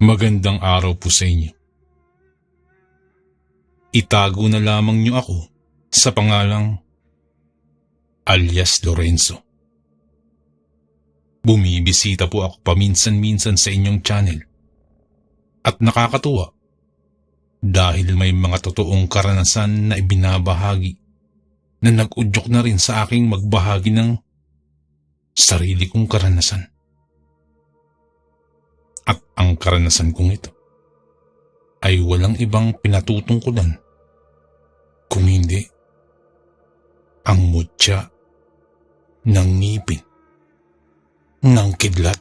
Magandang araw po sa inyo. Itago na lamang niyo ako sa pangalang alias Lorenzo. Bumibisita po ako paminsan-minsan sa inyong channel at nakakatuwa dahil may mga totoong karanasan na ibinabahagi na nag-udyok na rin sa aking magbahagi ng sarili kong karanasan. At ang karanasan kong ito ay walang ibang pinatutungkulan kung hindi ang mutya ng ngipin ng kidlat.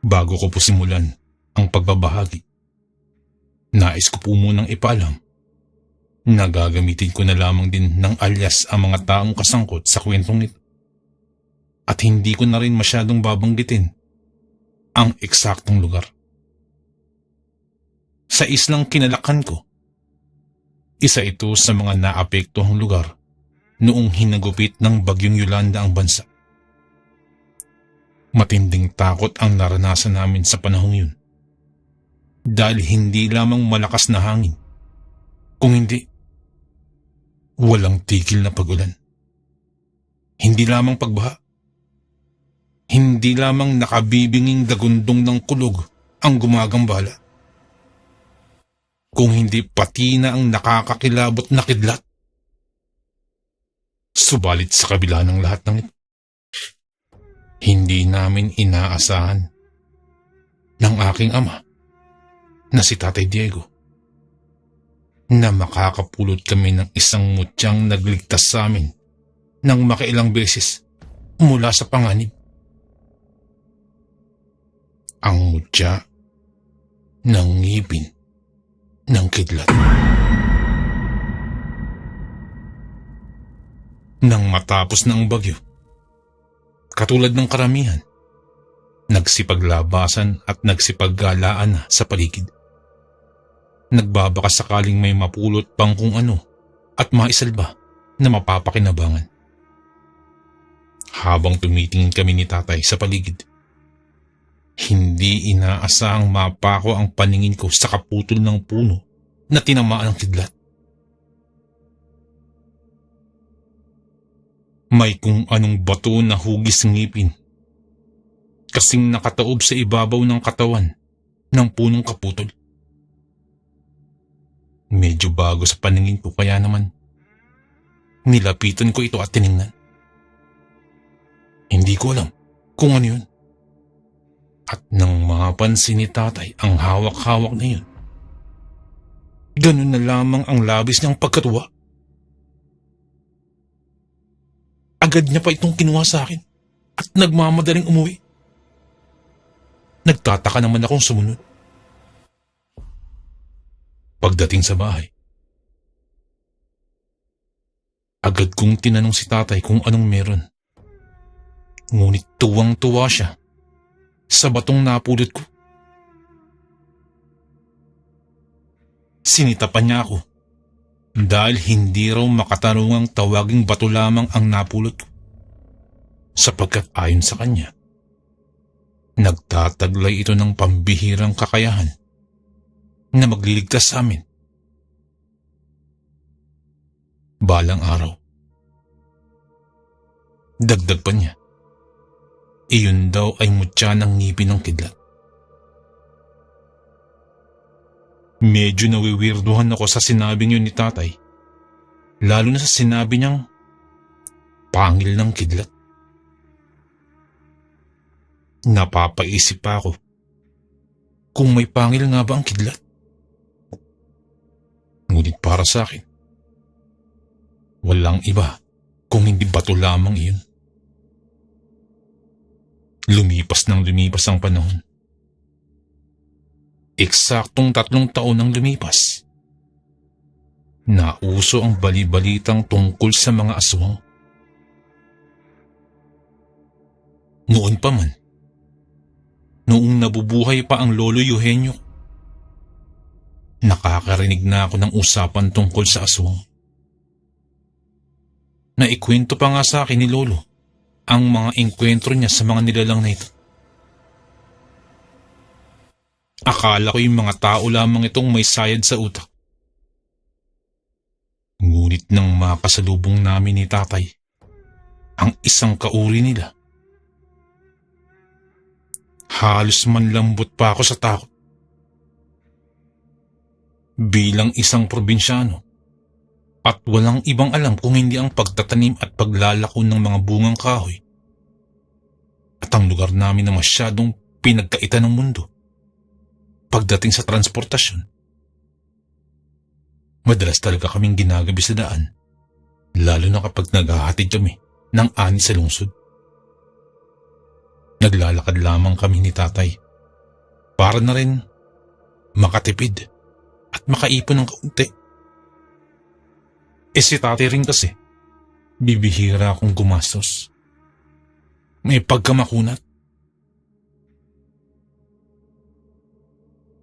Bago ko po simulan ang pagbabahagi, nais ko po munang ipaalam na gagamitin ko na lamang din ng alias ang mga taong kasangkot sa kwentong ito. At hindi ko na rin masyadong babanggitin ang eksaktong lugar. Sa islang kinalakan ko, isa ito sa mga naapektuhang lugar noong hinagupit ng Bagyong Yolanda ang bansa. Matinding takot ang naranasan namin sa panahong yun. Dahil hindi lamang malakas na hangin, kung hindi, walang tigil na pag-ulan. Hindi lamang pagbaha, hindi lamang nakabibinging dagundong ng kulog ang gumagambala, kung hindi pati na ang nakakakilabot na kidlat. Subalit sa kabila ng lahat ng ito, hindi namin inaasahan ng aking ama na si Tatay Diego na makakapulot kami ng isang mutyang nagligtas sa amin ng makailang beses mula sa panganib. Ang mutya ng ngipin ng kidlat. Nang matapos na ang bagyo, katulad ng karamihan, nagsipaglabasan at nagsipaggalaan na sa paligid. Nagbabaka sakaling may mapulot pang kung ano at maisalba na mapapakinabangan. Habang tumitingin kami ni Tatay sa paligid, hindi inaasahang mapako ang paningin ko sa kaputol ng puno na tinamaan ng kidlat. May kung anong bato na hugis ngipin, kasing nakataob sa ibabaw ng katawan ng punong kaputol. Medyo bago sa paningin ko kaya naman nilapitan ko ito at tiningnan. Hindi ko alam kung ano yun. At nang mapansin ni Tatay ang hawak-hawak na yun, ganun na lamang ang labis niyang pagkatuwa. Agad niya pa itong kinuha sa akin at nagmamadaling umuwi. Nagtataka naman akong sumunod. Pagdating sa bahay, agad kong tinanong si Tatay kung anong meron. Ngunit tuwang-tuwa siya sa batong napulot ko. Sinitapan niya ako dahil hindi raw makatarungang tawaging bato lamang ang napulot ko, sapagkat ayon sa kanya, nagtataglay ito ng pambihirang kakayahan na magliligtas sa amin. Balang araw, dagdag pa niya, iyon daw ay mutya ng ngipin ng kidlat. Medyo nawiwirduhan ako sa sinabing yun ni Tatay, lalo na sa sinabi niyang pangil ng kidlat. Napapaisip pa ako kung may pangil nga ba ang kidlat. Ngunit para sa akin, walang iba kung hindi bato lamang iyon. Lumipas ang panahon. Eksaktong 3 taon ang lumipas. Nauso ang bali-balitang tungkol sa mga aswang. Noon pa man, noong nabubuhay pa ang Lolo Eugenio, nakakarinig na ako ng usapan tungkol sa aswang. Naikwento pa nga sa akin ni Lolo ang mga engkwentro niya sa mga nilalang na ito. Akala ko yung mga tao lamang itong may sayad sa utak. Ngunit nang makasalubong namin ni tatay, ang isang kauri nila, halos manlambot pa ako sa takot. Bilang isang probinsyano, at walang ibang alam kung hindi ang pagtatanim at paglalako ng mga bungang kahoy, at ang lugar namin na masyadong pinagkaitan ng mundo pagdating sa transportasyon. Madalas talaga kaming ginagabi sa daan, lalo na kapag naghahatid kami ng ani sa lungsod. Naglalakad lamang kami ni tatay para na rin makatipid at makaipon ng kaunti. Si tatay rin kasi, bibihira akong gumastos. May pagkamakunat.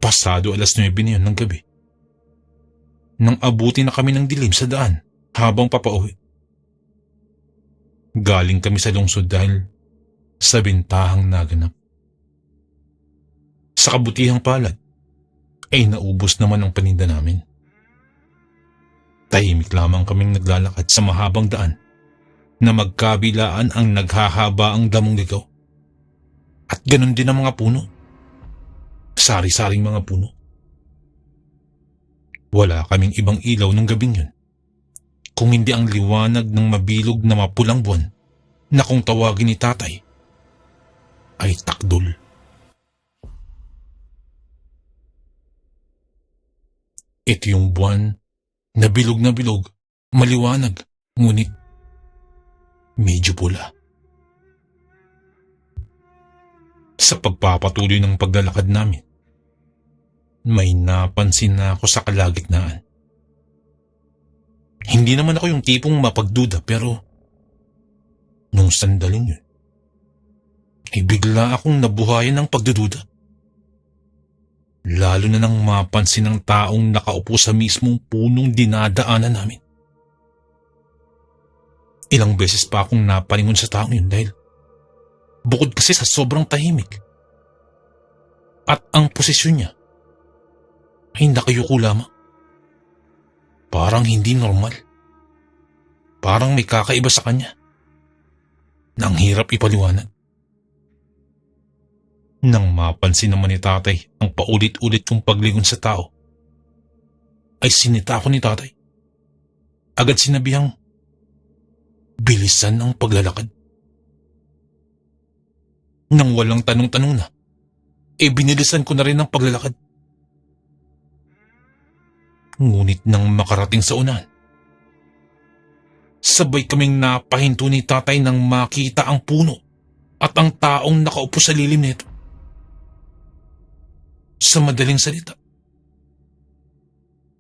Pasado 9:00 na yun ng gabi, nang abuti na kami ng dilim sa daan habang papauwi. Galing kami sa lungsod dahil sa bintahang naganap. Sa kabutihang palad, ay naubos naman ang paninda namin. Tahimik lamang kaming naglalakad sa mahabang daan na magkabilaan ang naghahaba ang damong ligaw. At ganun din ang mga puno. Sari-saring mga puno. Wala kaming ibang ilaw ng gabing yun, kung hindi ang liwanag ng mabilog na mapulang buwan na kung tawagin ni tatay ay takdol. Ito yung buwan na bilog, maliwanag, ngunit medyo pula. Sa pagpapatuloy ng paglalakad namin, may napansin na ako sa kalagitnaan. Hindi naman ako yung tipong mapagduda, pero nung sandaling yun, ay bigla akong nabuhayan ng pagdududa. Lalo na nang mapansin ng taong nakaupo sa mismong punong dinadaanan namin. Ilang beses pa akong napalingon sa taong yun dahil bukod kasi sa sobrang tahimik at ang posisyon niya ay nakayuko lamang. Parang hindi normal. Parang may kakaiba sa kanya na ang hirap ipaliwanag. Nang mapansin naman ni tatay ang paulit-ulit kong paglingon sa tao, ay sinita ako ni tatay. Agad sinabihang bilisan ang paglalakad. Nang walang tanong-tanong na, binilisan ko na rin ang paglalakad. Ngunit nang makarating sa unahan, sabay kaming napahinto ni tatay nang makita ang puno at ang taong nakaupo sa lilim nito. Sa madaling salita,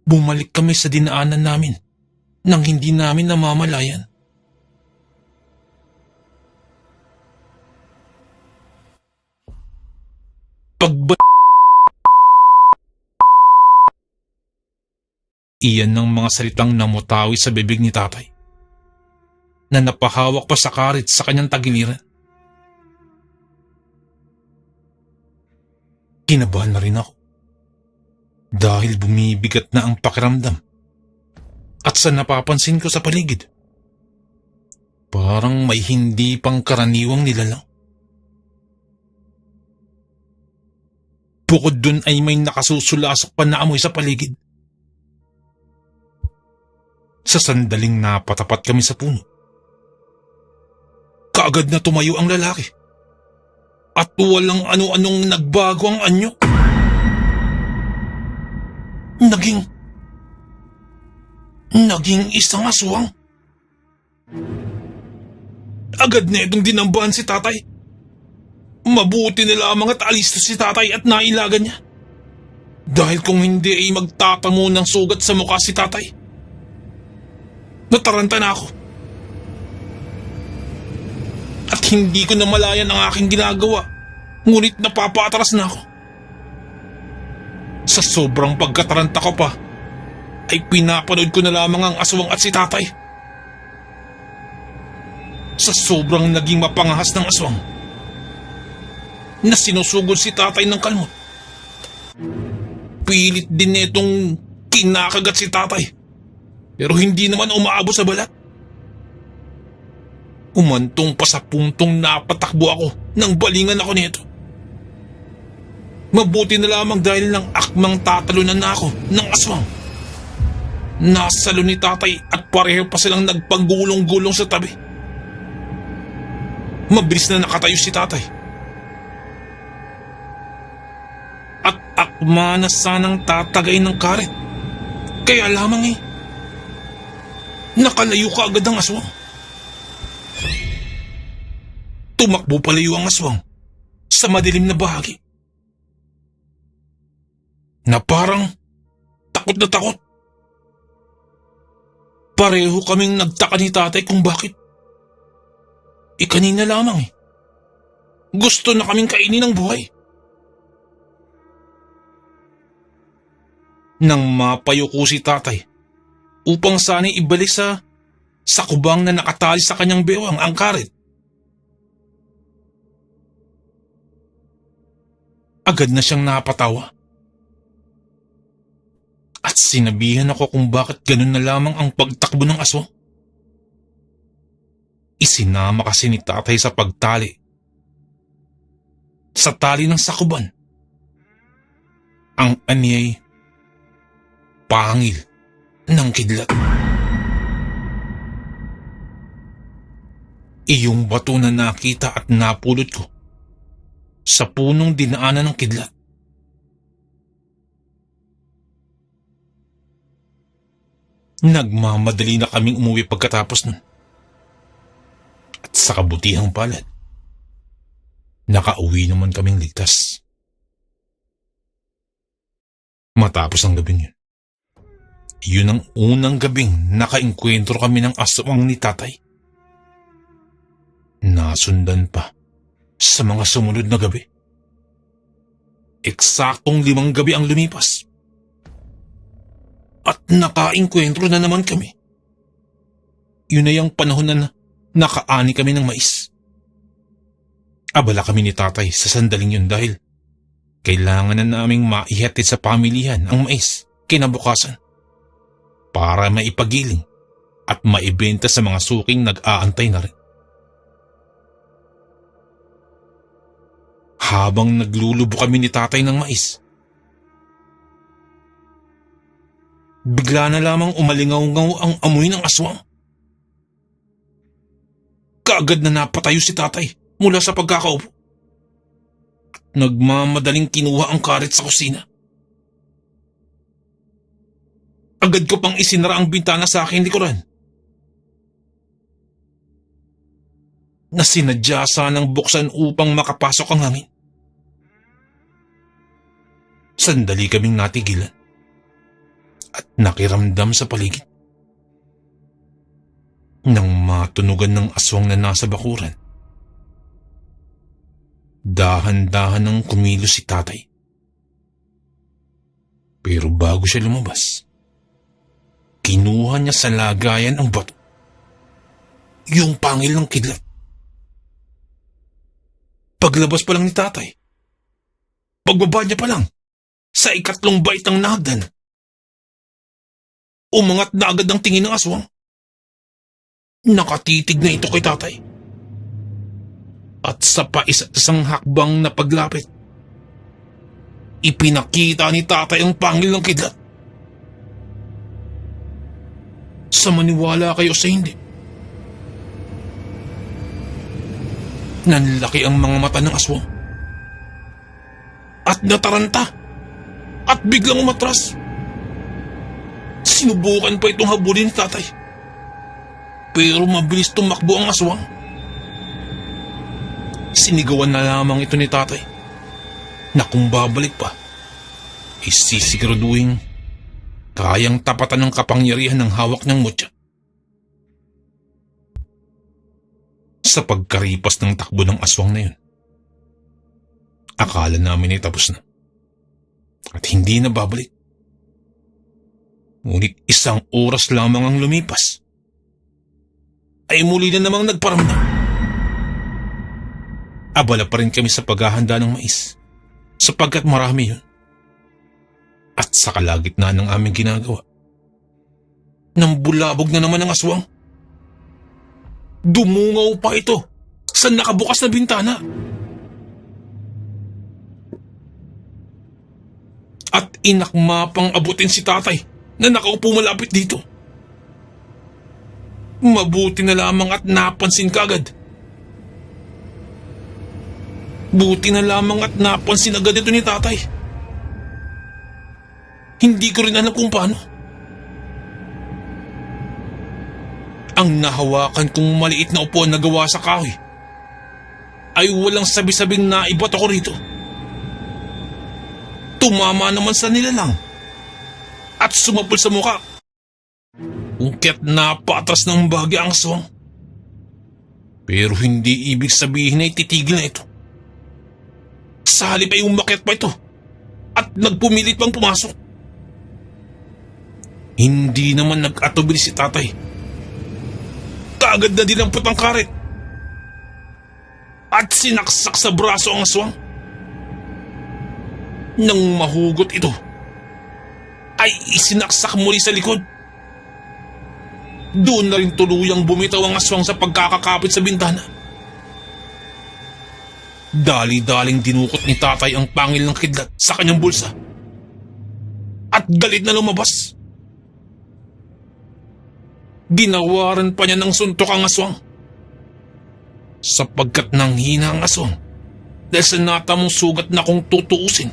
bumalik kami sa dinaanan namin nang hindi namin namamalayan. Iyan ng mga salitang namutawi sa bibig ni tatay, na napahawak pa sa karit sa kanyang tagiliran. Kinabahan na rin ako dahil bumibigat na ang pakiramdam at sa napapansin ko sa paligid, parang may hindi pang karaniwang nilalang. Bukod dun ay may nakasusulasok pa na amoy sa paligid. Sa sandaling napatapat kami sa puno, kaagad na tumayo ang lalaki. At walang ano-anong nagbago ang anyo. Naging isang aswang. Agad na itong dinambahan si tatay. Mabuti na lamang at alisto si tatay at nailagan niya. Dahil kung hindi ay magtatamo ng sugat sa mukha si tatay. Nataranta na ako. At hindi ko na malayan ang aking ginagawa, ngunit napapatras na ako. Sa sobrang pagkataranta ko pa, ay pinapanood ko na lamang ang aswang at si tatay. Sa sobrang naging mapangahas ng aswang, na sinusugod si tatay ng kalmot, Pilit din nitong kinakagat si tatay. Pero hindi naman umaabot sa balat. Umantong pa sa puntong napatakbo ako nang balingan ako nito. Mabuti na lamang dahil ng akmang tatalunan na ako ng aswang. Nasalo ni tatay at pareho pa silang nagpagulong-gulong sa tabi. Mabilis na nakatayo si tatay. At akma na sanang tatagay ng karet. Kaya lamang nakalayo ka agad ang aswang. Tumakbo palayo ang aswang sa madilim na bahagi. Na parang takot na takot. Pareho kaming nagtaka ni tatay kung bakit. Kanina lamang Gusto na kaming kainin ng buhay. Nang mapayuko si tatay upang sana'y ibalik sa kubang na nakatali sa kanyang bewang ang karet. Agad na siyang napatawa. At sinabihan ako kung bakit ganun na lamang ang pagtakbo ng aswang. Isinama kasi ni tatay sa pagtali. Sa tali ng sakuban. Ang anyay pangil ng kidlat. Iyong bato na nakita at napulot ko sa punong dinaanan ng kidlat. Nagmamadali na kaming umuwi pagkatapos nun. At sa kabutihang palad, nakauwi naman kaming ligtas. Matapos ang gabing yun, yun ang unang gabing nakaengkwentro kami ng aswang ni tatay. Nasundan pa sa mga sumunod na gabi. Eksaktong 5 gabi ang lumipas. At nakaengkwentro na naman kami. Yun ay ang panahon na nakaani kami ng mais. Abala kami ni tatay sa sandaling yun dahil kailangan na naming maihatid sa pamilihan ang mais kinabukasan para maipagiling at maibenta sa mga suking nag-aantay na rin. Habang naglulubo kami ni tatay ng mais, bigla na lamang umalingaw-ngaw ang amoy ng aswang. Kaagad na napatayo si tatay mula sa pagkakaupo. Nagmamadaling kinuha ang karet sa kusina. Agad ko pang isinara ang bintana sa aking likuran. Na sinadya sanang buksan upang makapasok ang hangin. Sandali kaming natigilan at nakiramdam sa paligid. Nang matunugan ng aswang na nasa bakuran, dahan-dahan nang kumilos si tatay. Pero bago siya lumabas, kinuha niya sa lagayan ang bato, yung pangil ng kidlat. Paglabas pa lang ni tatay, pagbaba niya pa lang, sa ikatlong bait ng nahagdan, umangat na agad ang tingin ng aswang. Nakatitig na ito kay tatay. At sa paisa-isang hakbang na paglapit, ipinakita ni tatay ang pangil ng kidlat. Sa maniwala kayo sa hindi, nanlaki ang mga mata ng aswang. At nataranta. At biglang umatras. Sinubukan pa itong habulin ni tatay. Pero mabilis tumakbo ang aswang. Sinigawan na lamang ito ni tatay na kung babalik pa, isisiguraduhin kayang tapatan ng kapangyarihan ng hawak ng mutya. Sa pagkaripas ng takbo ng aswang na yun, akala namin ay tapos na at hindi na babalik. Ngunit 1 oras lamang ang lumipas, ay muli na namang nagparamdam. Abala pa rin kami sa paghahanda ng mais, sapagkat marami yun. At sa kalagitnaan ng aming ginagawa, nang bulabog na naman ang aswang. Dumungaw pa ito sa nakabukas na bintana. At inakma pang abutin si tatay na nakaupo malapit dito. Mabuti na lamang at napansin kagad. Buti na lamang at napansin agad ito ni tatay. Hindi ko rin alam kung paano. Ang nahawakan kong maliit na upuan na gawa sa kahoy ay walang sabi-sabing naibat ako rito. Tumama naman sa nilalang at sumapul sa mukha. Ungkit napatras ng bahagya ang aswang. Pero hindi ibig sabihin na ititigil na ito. Sa halip ay umakyat pa ito at nagpumilit pang pumasok. Hindi naman nag-atubili si tatay. Kaagad na dinampot ang karet at sinaksak sa braso ang aswang. Nang mahugot ito, ay isinaksak muli sa likod. Doon na rin tuluyang bumitaw ang aswang sa pagkakakapit sa bintana. Dali-daling dinukot ni tatay ang pangil ng kidlat sa kanyang bulsa at galit na lumabas. Ginawaran pa niya ng suntok ang aswang. Sapagkat nanghina ang aswang dahil sa natamong sugat na kung tutuusin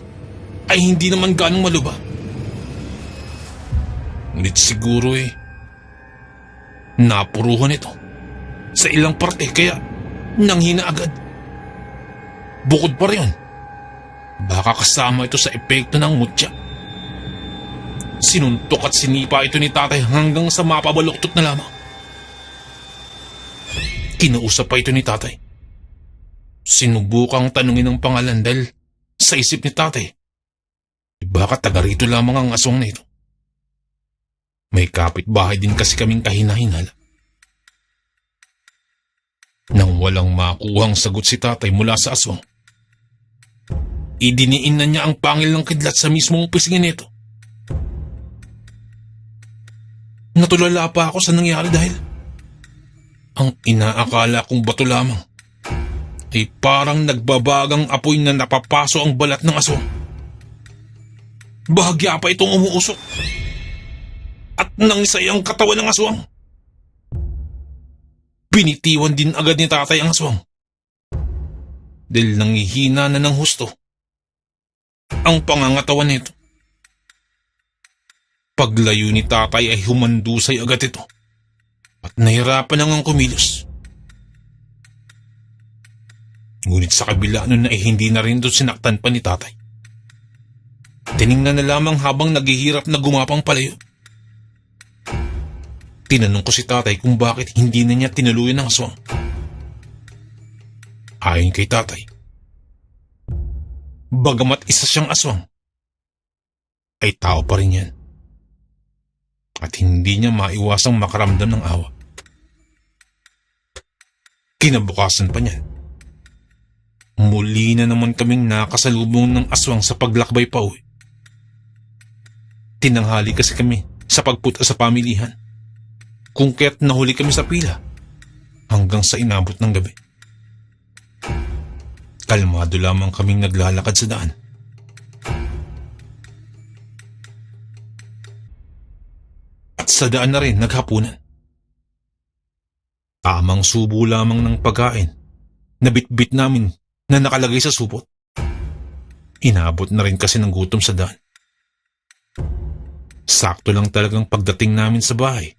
ay hindi naman ganong maluba. Ngunit siguro napuruhan ito sa ilang parte kaya nanghina agad. Bukod pa rin, baka kasama ito sa epekto ng mutya. Sinuntok at sinipa ito ni tatay hanggang sa mapabaluktot na lamang. Kinausap pa ito ni tatay. Sinubukang tanungin ang pangalan dahil sa isip ni tatay, baka taga rito lamang ang aswang na ito. May kapitbahay din kasi kaming kahinahinala. Nang walang makuhang sagot si tatay mula sa aswang, idiniin na niya ang pangil ng kidlat sa mismong pisingin nito. Natulala pa ako sa nangyari dahil ang inaakala kong bato lamang ay parang nagbabagang apoy na napapaso ang balat ng aswang. Bahagya pa itong umuusok at nangisay ang katawan ng aswang. Binitiwan din agad ni tatay ang aswang dahil nangihina na ng husto ang pangangatawan nito. Paglayo ni tatay ay humandusay agad ito at nahirapan nang kumilos. Ngunit sa kabila nun ay hindi na rin doon sinaktan pa ni tatay. Tiningnan na lamang habang naghihirap na gumapang palayo. Tinanong ko si tatay kung bakit hindi na niya tinuluyan ang aswang. Ayon kay tatay, bagamat isa siyang aswang, ay tao pa rin yan. At hindi niya maiwasang makaramdam ng awa. Kinabukasan pa niyan, muli na naman kaming nakasalubong ng aswang sa paglakbay pa uwi. Tinanghali kasi kami sa pagpunta sa pamilihan, kung kaya't nahuli kami sa pila hanggang sa inabot ng gabi. Kalmado lamang kaming naglalakad sa daan. At sa daan na rin naghapunan. Tamang subo lamang ng pagkain na bitbit namin na nakalagay sa supot. Inabot na rin kasi ng gutom sa daan. Sakto lang talagang pagdating namin sa bahay,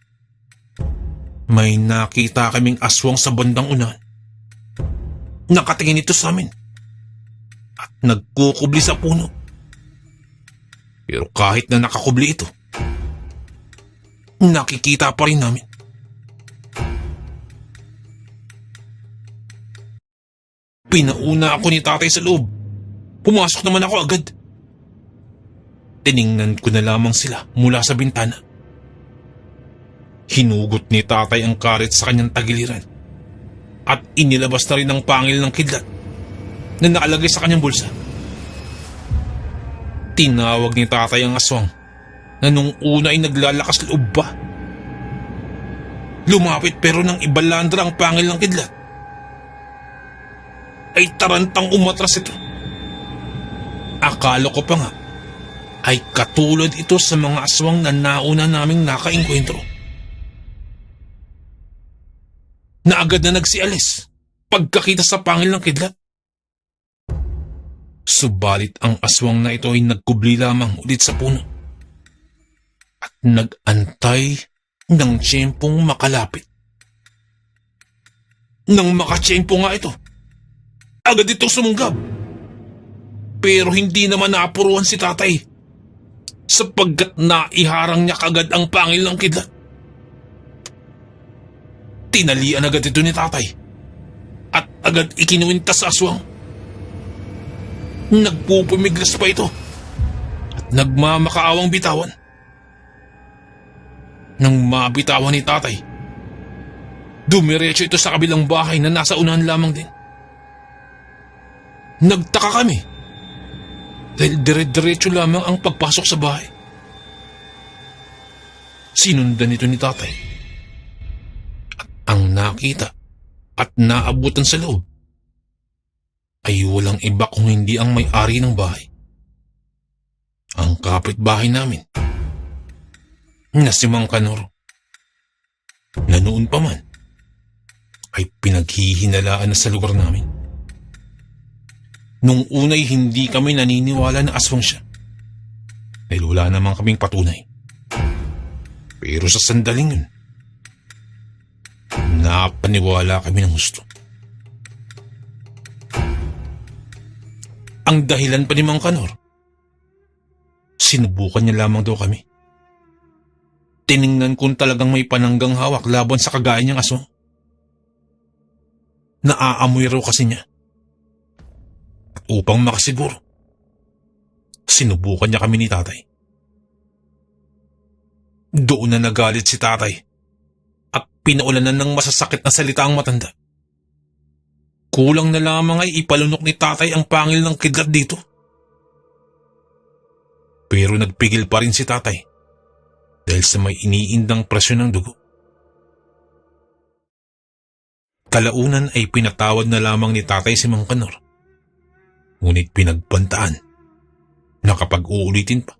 may nakita kaming aswang sa bandang unahan. Nakatingin ito sa amin at nagkukubli sa puno. Pero kahit na nakakubli ito, nakikita pa rin namin. Pinauna ako ni tatay sa loob. Pumasok naman ako agad. Tiningnan ko na lamang sila mula sa bintana. Hinugot ni tatay ang karet sa kanyang tagiliran at inilabas na rin ang pangil ng kidlat na nakalagay sa kanyang bulsa. Tinawag ni tatay ang aswang na nung una ay naglalakas loob pa. Lumapit pero nang ibalandra ang pangil ng kidlat, ay tarantang umatras ito. Akala ko pa nga ay katulad ito sa mga aswang na nauna naming nakaengkwentro, na agad na nagsialis pagkakita sa pangil ng kidlat. Subalit ang aswang na ito ay nagkubli lamang ulit sa puno at nag-antay ng tiyempong makalapit. Nang makatiyempo nga ito, agad itong sumunggab. Pero hindi naman naapuruhan si tatay sapagkat naiharang niya kagad ang pangil ng kidlat. Tinalian agad ito ni tatay at agad ikinuwintas sa aswang. Nagpupumiglas pa ito at nagmamakaawang bitawan. Nang mabitawan ni tatay, dumiretso ito sa kabilang bahay na nasa unahan lamang din. Nagtaka kami dahil dire-diretso lamang ang pagpasok sa bahay. Sinundan ito ni tatay at ang nakita at naabutan sa loob ay walang iba kung hindi ang may-ari ng bahay. Ang kapitbahay namin na si Mang Kanor, na noon pa man ay pinaghihinalaan na sa lugar namin. Nung unay hindi kami naniniwala na aswang siya dahil wala namang kaming patunay. Pero sa sandaling yun, napaniwala kami ng husto. Ang dahilan pa ni Mang Kanor, sinubukan niya lamang daw kami. Tiningnan kung talagang may pananggang hawak laban sa kagaya niyang aswang. Naaamoy raw kasi niya. At upang makasiguro, sinubukan niya kami ni tatay. Doon na nagalit si tatay at pinaulanan ng masasakit na salita ang matanda. Kulang na lamang ay ipalunok ni tatay ang pangil ng kidlat dito. Pero nagpigil pa rin si tatay dahil sa may iniindang presyon ng dugo. Kalaunan ay pinatawad na lamang ni tatay si Mang Kanor. Ngunit pinagbantaan na kapag uulitin pa,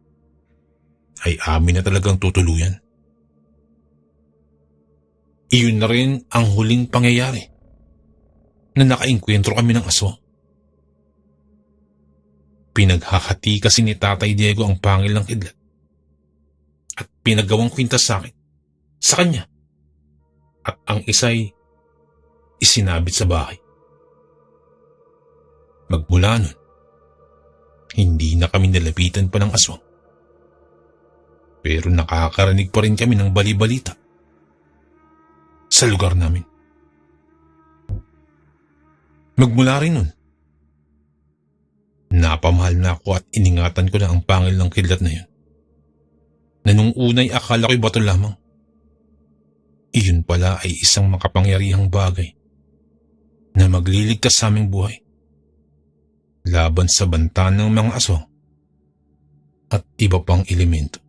ay amin na talagang tutuluyan. Iyon na rin ang huling pangyayari na nakaengkwentro kami ng aswang. Pinaghahati kasi ni Tatay Diego ang pangil ng kidlat at pinagawang kwintas sa akin, sa kanya, at ang isa'y isinabit sa bahay. Magmula nun, hindi na kami nalapitan pa ng aswang. Pero nakakarinig pa rin kami ng bali-balita sa lugar namin. Magmula rin nun, napamahal na ako at iningatan ko na ang pangil ng kidlat na yun, na nung unay akala ko'y bato lamang. Iyon pala ay isang makapangyarihang bagay na magliligtas sa aming buhay laban sa banta ng mga aswang at iba pang elemento.